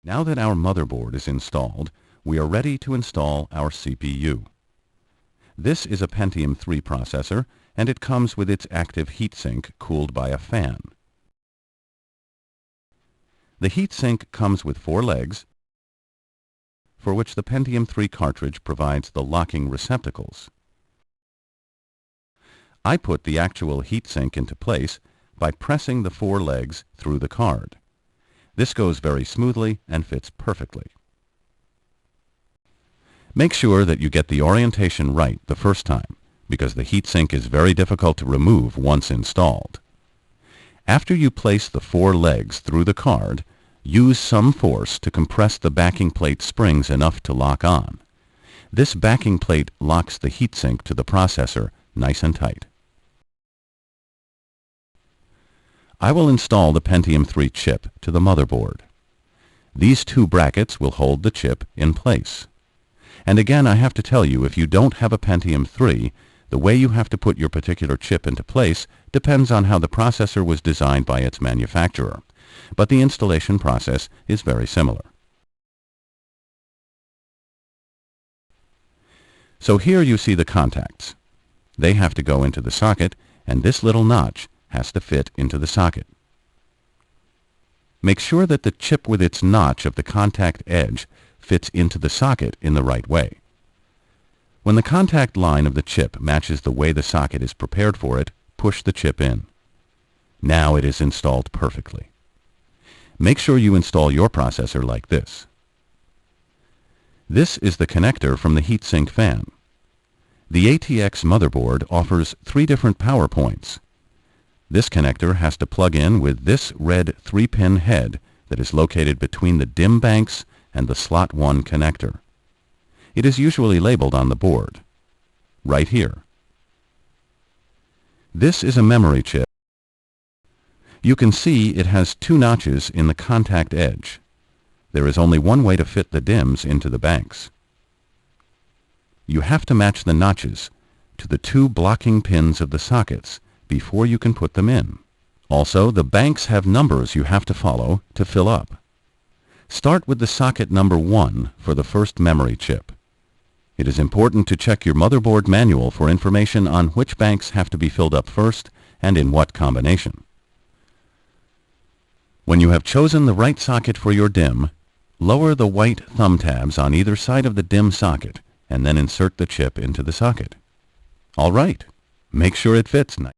Now that our motherboard is installed, we are ready to install our CPU. This is a Pentium 3 processor, and it comes with its active heatsink cooled by a fan. The heatsink comes with 4 legs, for which the Pentium 3 cartridge provides the locking receptacles. I put the actual heatsink into place by pressing the 4 legs through the card. This goes very smoothly and fits perfectly. Make sure that you get the orientation right the first time, because the heatsink is very difficult to remove once installed. After you place the 4 legs through the card, use some force to compress the backing plate springs enough to lock on. This backing plate locks the heatsink to the processor nice and tight. I will install the Pentium 3 chip to the motherboard. These 2 brackets will hold the chip in place. And again, I have to tell you, if you don't have a Pentium 3, the way you have to put your particular chip into place depends on how the processor was designed by its manufacturer. But the installation process is very similar. So here you see the contacts. They have to go into the socket, and this little notch has to fit into the socket. Make sure that the chip with its notch of the contact edge fits into the socket in the right way. When the contact line of the chip matches the way the socket is prepared for it, push the chip in. Now it is installed perfectly. Make sure you install your processor like this. This is the connector from the heatsink fan. The ATX motherboard offers 3 different power points. This connector has to plug in with this red 3-pin head that is located between the DIMM banks and the slot 1 connector. It is usually labeled on the board, right here. This is a memory chip. You can see it has 2 notches in the contact edge. There is only one way to fit the DIMMs into the banks. You have to match the notches to the 2 blocking pins of the sockets before you can put them in. Also, the banks have numbers you have to follow to fill up. Start with the socket number 1 for the first memory chip. It is important to check your motherboard manual for information on which banks have to be filled up first and in what combination. When you have chosen the right socket for your DIMM, lower the white thumb tabs on either side of the DIMM socket and then insert the chip into the socket. All right, make sure it fits nice.